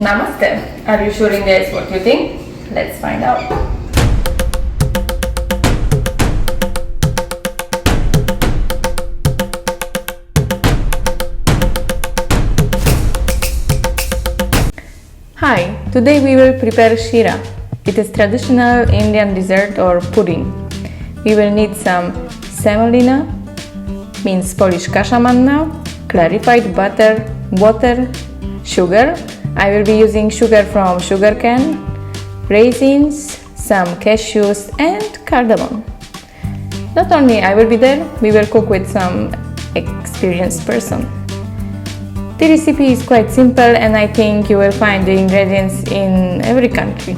Namaste. Are you sure guys what you think? Let's find out. Hi, today we will prepare Shira. It is traditional Indian dessert or pudding. We will need some semolina, means Polish kasha manna, clarified butter, water, sugar. I will be using sugar from sugar cane, raisins, some cashews and cardamom. Not only I will be there, we will cook with some experienced person. The recipe is quite simple and I think you will find the ingredients in every country.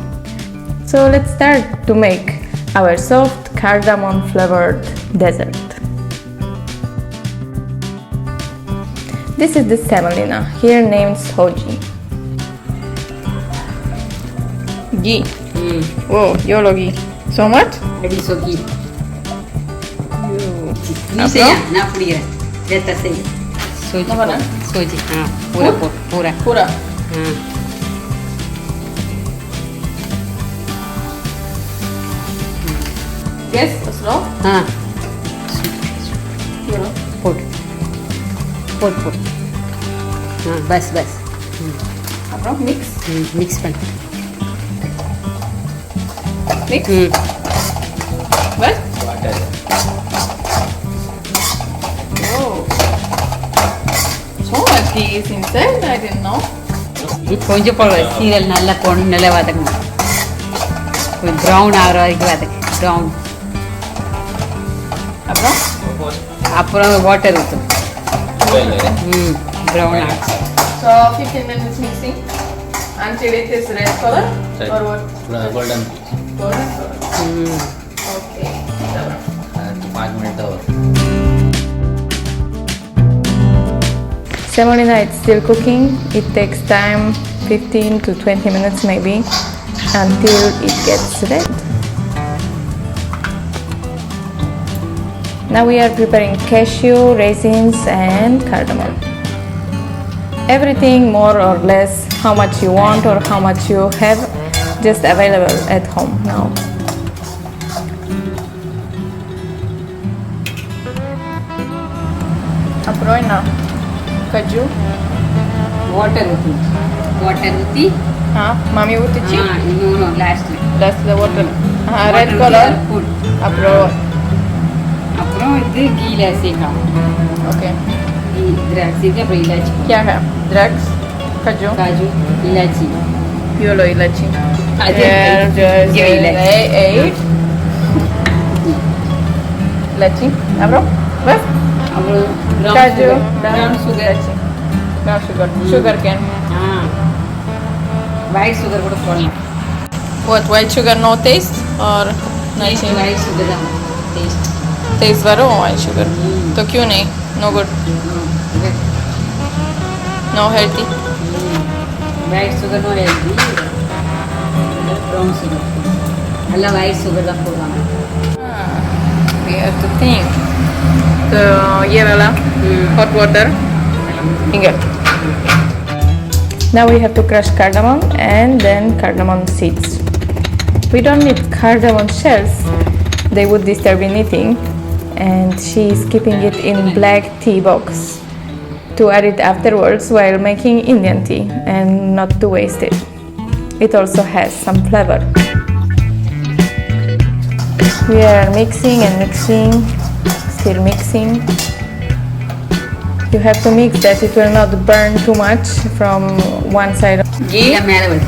So let's start to make our soft cardamom flavored dessert. This is the semolina, here named sooji. Ghee. Whoa, YOLO ghee. So much? Maybe so ghee. Now say na puri let us say soji. Soji. Pura. Yes, slow. Put. Bas. Now mix. Mix pan. Mix. What? Water. Oh. So much ghee is inside, I didn't know. கொஞ்சம் போடுற serial நல்லா போடணும் நல்லா வதக்கணும் கொஞ்சம் brown ஆகிற வரைக்கும் வதக்கு ப்ரௌன் அப்புறம் வாட்டர் ஊற்றும் ப்ரௌன் ஆகும் So 15 minutes mixing until it is red color or what? Golden. Golden color. Okay. 5 minutes over. Semolina is still cooking. It takes time, 15 to 20 minutes maybe, until it gets red. Now we are preparing cashew, raisins and cardamom. Everything more or less how much you want or how much you have just available at home now. Aproina. Kaju. Water ஊற்றி Mami ஊத்திச்சு. No, last the water. Red color. food அப்புறம் இது கீழே சேர்க்கலாம் Okay. द्राक्ष சேர்த்து அப்புறம் இலாச்சி क्या है? Drugs, kaju, काजू इलायची YOLO ilachi. Here, Just give ilachi. 8 ilachi. Abro? Bas? அப்புறம் Kaju, brown sugar ilachi. Brown sugar. Sugar cane. white sugar கூட போடலாம் What? White sugar no taste or nothing? white sugar தான் taste Taste varo white sugar. तो क्यों नहीं? No good. No healthy. white sugar no healthy brown sugar alla white sugar தான் போடுவாங்க We have to think. So ये वाला hot water. Here. Now we have to crush cardamom and then cardamom seeds. We don't need cardamom shells. They would disturb in eating. And she is keeping it in black tea box to add it afterwards while making Indian tea and not to waste it. It also has some flavor. We are mixing and mixing, still mixing. You have to mix that it will not burn too much from one side. Ghee? மேலே வருது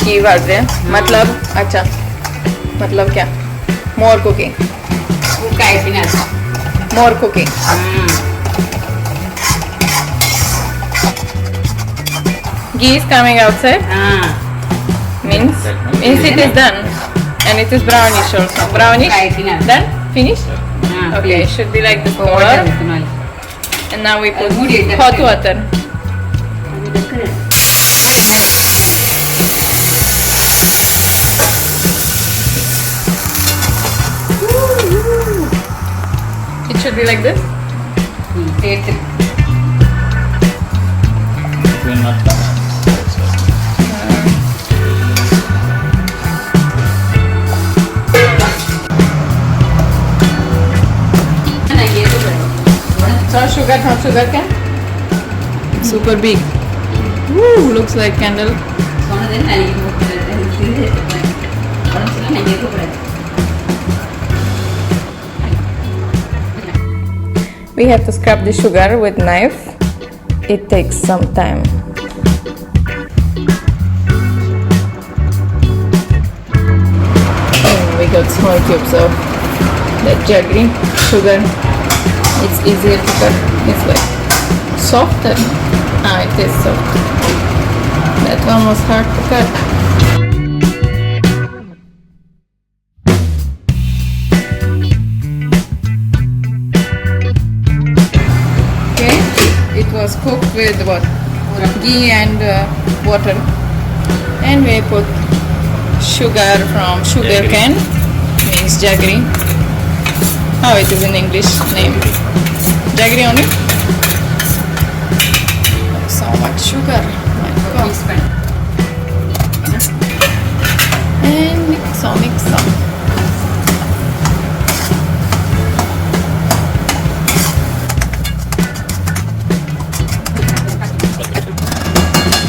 Ghee बढ़ रहे मतलब अच्छा मतलब क्या? More cooking. More cooking. Ghee is coming outside. Means it is done, and it is brownish also. Brownish. Done. Finished. Okay, it should be like this color. And now we put hot water. It should be like this. taste It will not come out. sugar from sugar cane. Super big. Woo, looks like candle. We have to scrub the sugar with knife. It takes some time. And we got small cubes of that jaggery sugar. It's easier to cut. It's like softer. It is soft. That one was hard to cut. Okay, it was cooked with what? Ghee and water. And we put sugar from sugar cane, means jaggery. Oh, it is in English name. Jaggery only. So much sugar. My God. And mix on.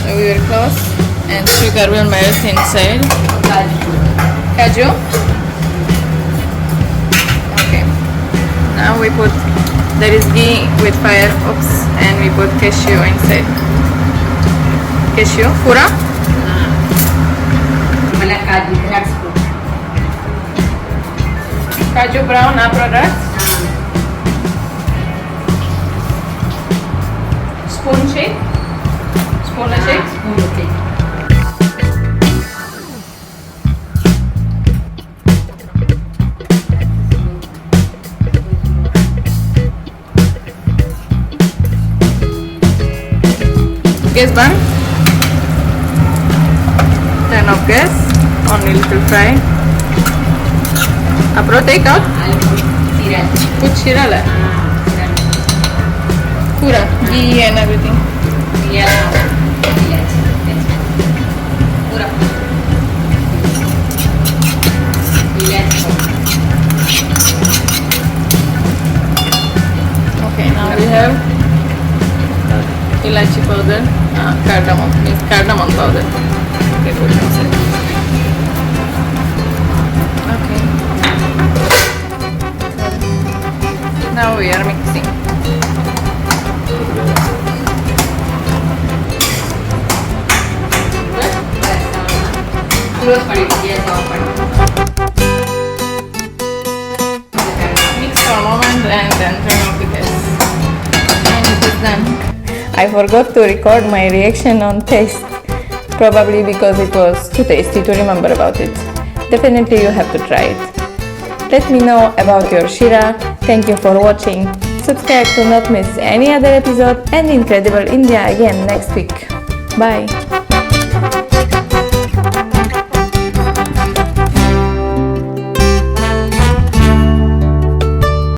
So we will close and sugar will melt inside. Cashew. Okay. Now we put, there is ghee with fire, and we put cashew inside. Cashew, pura? Cashew brown, products. Spoon shake. Spoon shake. Gas burn. Turn off gas. Only little fry. Apro take out. Put shira la. Pura ghee and everything. Okay, now we have ilachi powder, cardamom, means cardamom powder. Okay, put inside. Okay. Now we are mixing. Mix for a moment and then turn off the gas. And it is done. I forgot to record my reaction on taste, probably because it was too tasty to remember about it. Definitely you have to try it. Let me know about your Shira. Thank you for watching. Subscribe to not miss any other episode, and Incredible India again next week. Bye!